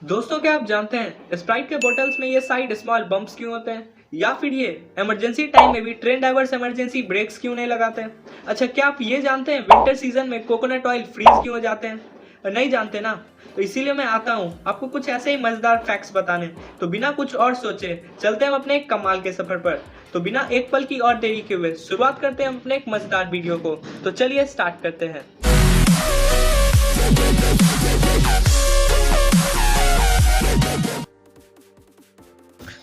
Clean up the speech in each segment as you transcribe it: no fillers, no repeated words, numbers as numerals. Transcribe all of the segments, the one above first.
दोस्तों, क्या आप जानते हैं स्प्राइट के बोतल्स में ये साइड स्मॉल बम्प्स क्यों होते हैं? या फिर ये इमरजेंसी टाइम में भी ट्रेन ड्राइवर्स इमरजेंसी ब्रेक्स क्यों नहीं लगाते हैं? अच्छा, क्या आप ये जानते हैं विंटर सीजन में कोकोनट ऑयल फ्रीज क्यों हो जाते हैं? नहीं जानते ना? तो इसीलिए मैं आता हूँ आपको कुछ ऐसे ही मजेदार फैक्ट्स बताने। तो बिना कुछ और सोचे चलते हैं अपने एक कमाल के सफर पर। तो बिना एक पल की और देरी के हुए शुरुआत करते हैं अपने एक मजेदार वीडियो को। तो चलिए स्टार्ट करते हैं।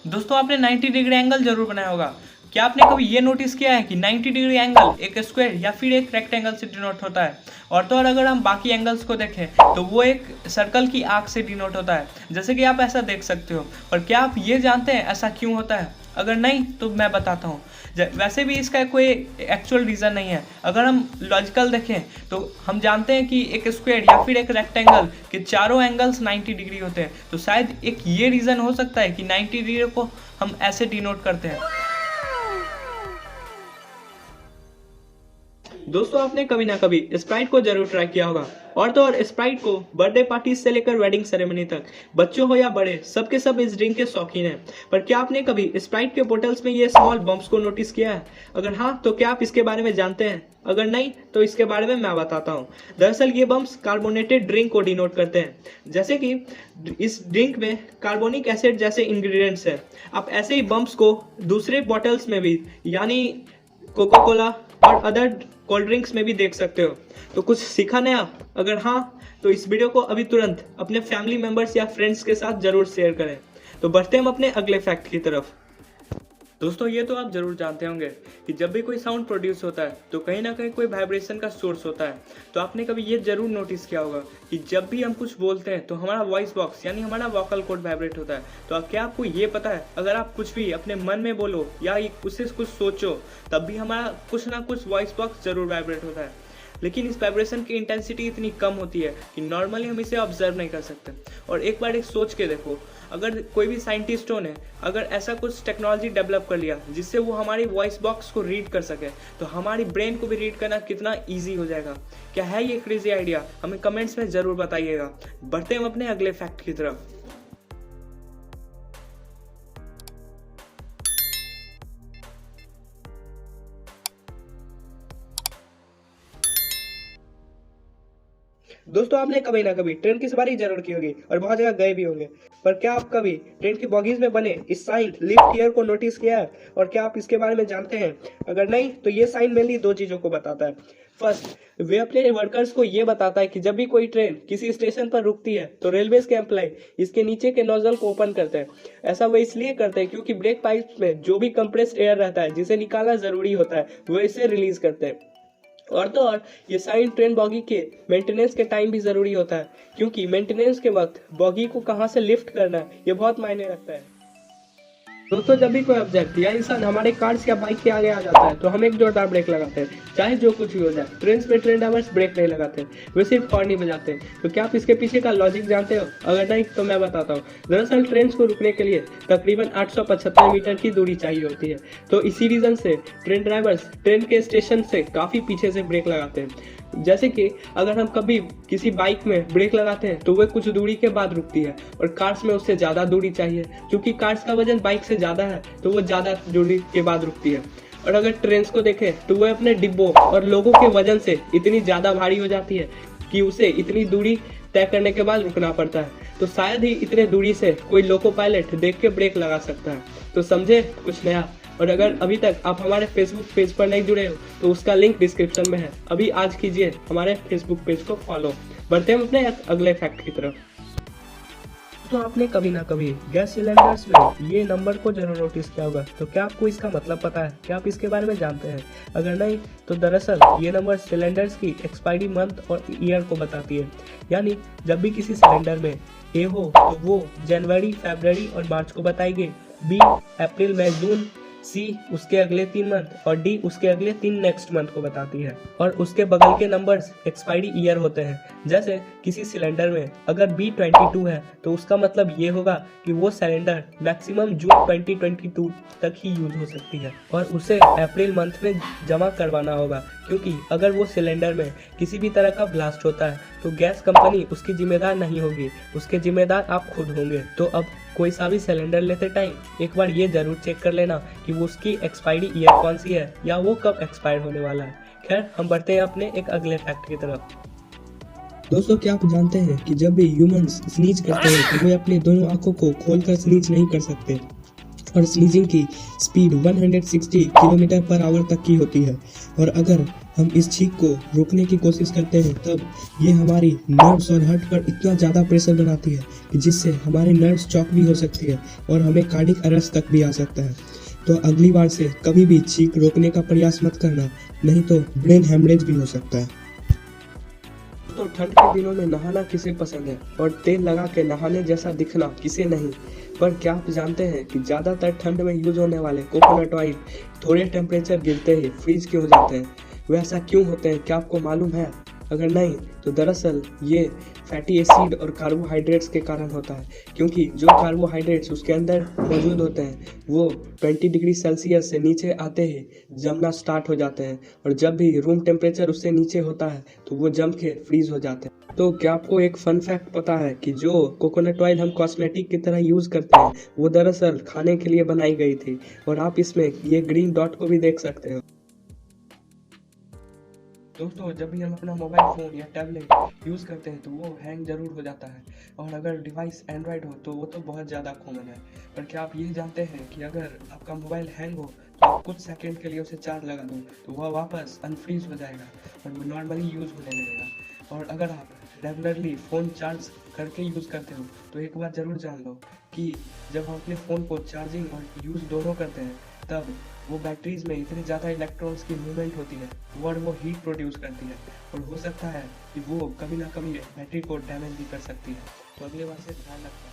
दोस्तों, आपने 90 डिग्री एंगल जरूर बनाया होगा। क्या आपने कभी ये नोटिस किया है कि 90 डिग्री एंगल एक स्क्वायर या फिर एक रेक्टेंगल से डिनोट होता है? और तो और अगर हम बाकी एंगल्स को देखें तो वो एक सर्कल की आर्क से डिनोट होता है, जैसे कि आप ऐसा देख सकते हो। पर क्या आप ये जानते हैं ऐसा क्यों होता है? अगर नहीं तो मैं बताता हूँ। वैसे भी इसका कोई एक्चुअल रीज़न नहीं है। अगर हम लॉजिकल देखें तो हम जानते हैं कि एक स्क्वायर या फिर एक रेक्टेंगल के चारों एंगल्स 90 डिग्री होते हैं। तो शायद एक ये रीज़न हो सकता है कि 90 डिग्री को हम ऐसे डिनोट करते हैं। दोस्तों, आपने कभी ना कभी स्प्राइट को जरूर ट्राई किया होगा। और तो और स्प्राइट को बर्थडे पार्टी से लेकर वेडिंग सेरेमनी तक बच्चों हो या बड़े सबके सब इस ड्रिंक के शौकीन हैं। पर क्या आपने कभी स्प्राइट के बोतल्स में ये स्मॉल बम्प्स को नोटिस किया है? अगर हाँ तो क्या आप इसके बारे में जानते हैं? अगर नहीं तो इसके बारे में मैं बताता हूँ। दरअसल ये बम्प्स कार्बोनेटेड ड्रिंक को डिनोट करते हैं, जैसे कि इस ड्रिंक में कार्बोनिक एसिड जैसे इंग्रेडिएंट्स है। आप ऐसे ही बम्प्स को दूसरे बॉटल्स में भी, यानी कोका कोला और अदर कोल्ड ड्रिंक्स में भी देख सकते हो। तो कुछ सीखा नया? अगर हाँ तो इस वीडियो को अभी तुरंत अपने फैमिली मेंबर्स या फ्रेंड्स के साथ जरूर शेयर करें। तो बढ़ते हम अपने अगले फैक्ट की तरफ। दोस्तों, ये तो आप जरूर जानते होंगे कि जब भी कोई साउंड प्रोड्यूस होता है तो कहीं ना कहीं कोई वाइब्रेशन का सोर्स होता है। तो आपने कभी ये जरूर नोटिस किया होगा कि जब भी हम कुछ बोलते हैं तो हमारा वॉइस बॉक्स यानी हमारा वोकल कॉर्ड वाइब्रेट होता है। तो क्या आपको ये पता है, अगर आप कुछ भी अपने मन में बोलो या उससे कुछ सोचो तब भी हमारा कुछ ना कुछ वॉइस बॉक्स जरूर वाइब्रेट होता है। लेकिन इस वाइब्रेशन की इंटेंसिटी इतनी कम होती है कि नॉर्मली हम इसे ऑब्जर्व नहीं कर सकते। और एक बार एक सोच के देखो, अगर कोई भी साइंटिस्टों ने अगर ऐसा कुछ टेक्नोलॉजी डेवलप कर लिया जिससे वो हमारी वॉइस बॉक्स को रीड कर सके, तो हमारी ब्रेन को भी रीड करना कितना ईजी हो जाएगा। क्या है ये क्रेजी आइडिया? हमें कमेंट्स में ज़रूर बताइएगा। बढ़ते हम अपने अगले फैक्ट की तरफ। दोस्तों, आपने कभी ना कभी ट्रेन की सवारी जरूर की होगी और बहुत जगह गए भी होंगे। पर क्या आप कभी ट्रेन की बॉगीज में बने इस साइन लिफ्ट हियर को नोटिस किया है? और क्या आप इसके बारे में जानते हैं? अगर नहीं तो ये साइन मेनली दो चीजों को बताता है। फर्स्ट, वे अपने वर्कर्स को ये बताता है कि जब भी कोई ट्रेन किसी स्टेशन पर रुकती है तो रेलवेज के एम्प्लॉय इसके नीचे के नोजल को ओपन करते हैं। ऐसा वो इसलिए करते हैं क्योंकि ब्रेक पाइप्स में जो भी कंप्रेस्ड एयर रहता है जिसे निकालना जरूरी होता है वो इसे रिलीज करते हैं। और तो और ये साइन ट्रेन बॉगी के मेंटेनेंस के टाइम भी जरूरी होता है, क्योंकि मेंटेनेंस के वक्त बॉगी को कहाँ से लिफ्ट करना है ये बहुत मायने रखता है। दोस्तों, जब भी कोई ऑब्जेक्ट या इंसान हमारे कार्स या बाइक के आगे आ जाता है तो हम एक जोरदार ब्रेक लगाते हैं, चाहे जो कुछ भी हो जाए। ट्रेन में ट्रेन ड्राइवर्स ब्रेक नहीं लगाते, वे सिर्फ हॉर्न ही बजाते हैं। तो क्या आप इसके पीछे का लॉजिक जानते हो? अगर नहीं तो मैं बताता हूँ। दरअसल ट्रेन को रुकने के लिए तकरीबन 875 मीटर की दूरी चाहिए होती है। तो इसी रीजन से ट्रेन ड्राइवर्स ट्रेन के स्टेशन से काफी पीछे से ब्रेक लगाते हैं। जैसे कि अगर हम कभी किसी बाइक में ब्रेक लगाते हैं तो वह कुछ दूरी के बाद रुकती है, और कार्स में उससे ज़्यादा दूरी चाहिए। क्योंकि कार्स का वजन बाइक से ज़्यादा है तो वो ज़्यादा दूरी के बाद रुकती है। और अगर ट्रेन को देखें तो वह अपने डिब्बों और लोगों के वजन से इतनी ज़्यादा भारी हो जाती है कि उसे इतनी दूरी तय करने के बाद रुकना पड़ता है। तो शायद ही इतने दूरी से कोई लोको पायलट देख के ब्रेक लगा सकता है। तो समझे कुछ नया? और अगर अभी तक आप हमारे फेसबुक पेज पर नहीं जुड़े हो तो उसका लिंक डिस्क्रिप्शन में है। अभी आज कीजिए हमारे फेसबुक पेज को फॉलो। बढ़ते हैं अपने अगले फैक्ट की तरफ। तो आपने कभी ना कभी गैस सिलेंडर्स में ये नंबर को जरूर नोटिस किया होगा। तो क्या आपको इसका मतलब पता है? क्या आप इसके बारे में जानते हैं? अगर नहीं तो दरअसल ये नंबर सिलेंडर्स की एक्सपायरी मंथ और ईयर को बताती है। यानी जब भी किसी सिलेंडर में ए हो तो वो जनवरी, फरवरी और मार्च को बताएगी। बी अप्रैल, मई, जून, सी उसके अगले 3 मंथ और डी उसके अगले 3 नेक्स्ट मंथ को बताती है। और उसके बगल के नंबर्स एक्सपायरी ईयर होते हैं। जैसे किसी सिलेंडर में अगर B22 है तो उसका मतलब ये होगा कि वो सिलेंडर मैक्सिमम जून 2022 तक ही यूज हो सकती है और उसे अप्रैल मंथ में जमा करवाना होगा, क्योंकि अगर वो सिलेंडर में किसी भी तरह का ब्लास्ट होता है तो गैस कंपनी उसकी जिम्मेदार नहीं होगी, उसके जिम्मेदार आप खुद होंगे। तो अब कोई सा भी सिलेंडर लेते टाइम एक बार ये जरूर चेक कर लेना कि वो उसकी एक्सपायरी ईयर कौन सी है या वो कब एक्सपायर होने वाला है। खैर, हम बढ़ते हैं अपने एक अगले फैक्ट की तरफ। दोस्तों, क्या आप जानते हैं कि जब भी ह्यूमंस स्नीज करते हैं तो वे अपनी दोनों आंखों को खोलकर स्नीज नहीं कर सकते और स्नीजिंग की स्पीड 160 किलोमीटर पर आवर तक की होती है। और अगर हम इस छींक को रोकने की कोशिश करते हैं तब ये हमारी नर्व्स और हार्ट पर इतना ज़्यादा प्रेशर बनाती है कि जिससे हमारे नर्व्स चौक भी हो सकती है और हमें कार्डिक अरेस्ट तक भी आ सकता है। तो अगली बार से कभी भी छींक रोकने का प्रयास मत करना, नहीं तो ब्रेन हेमरेज भी हो सकता है। तो ठंड के दिनों में नहाना किसे पसंद है और तेल लगा के नहाने जैसा दिखना किसे नहीं। पर क्या आप जानते हैं कि ज़्यादातर ठंड में यूज होने वाले कोकोनट ऑयल थोड़े टेम्परेचर गिरते ही फ्रीज क्यों हो जाते हैं? वे ऐसा क्यों होते हैं, क्या आपको मालूम है? अगर नहीं तो दरअसल ये फैटी एसिड और कार्बोहाइड्रेट्स के कारण होता है, क्योंकि जो कार्बोहाइड्रेट्स उसके अंदर मौजूद होते हैं वो 20 डिग्री सेल्सियस से नीचे आते ही जमना स्टार्ट हो जाते हैं और जब भी रूम टेम्परेचर उससे नीचे होता है तो वो जम के फ्रीज हो जाते हैं। तो क्या आपको एक फन फैक्ट पता है कि जो कोकोनट ऑयल हम कॉस्मेटिक की तरह यूज करते हैं वो दरअसल खाने के लिए बनाई गई थी। और आप इसमें ये ग्रीन डॉट को भी देख सकते हो। दोस्तों, जब भी हम अपना मोबाइल फ़ोन या टैबलेट यूज़ करते हैं तो वो हैंग ज़रूर हो जाता है, और अगर डिवाइस एंड्रॉयड हो तो वो तो बहुत ज़्यादा कॉमन है। पर क्या आप ये जानते हैं कि अगर आपका मोबाइल हैंग हो तो आप कुछ सेकंड के लिए उसे चार्ज लगा दो तो वह वापस अनफ्रीज हो जाएगा और वो नॉर्मली यूज़ होने लगेगा। और अगर आप रेगुलरली फ़ोन चार्ज करके यूज़ करते हो तो एक बात ज़रूर जान लो कि जब हम अपने फ़ोन को चार्जिंग और यूज़ दोनों करते हैं तब वो बैटरीज में इतनी ज़्यादा इलेक्ट्रॉन्स की मूवमेंट होती है और वो हीट प्रोड्यूस करती है और हो सकता है कि वो कभी ना कभी बैटरी को डैमेज भी कर सकती है। तो अगले बार से ध्यान रखना।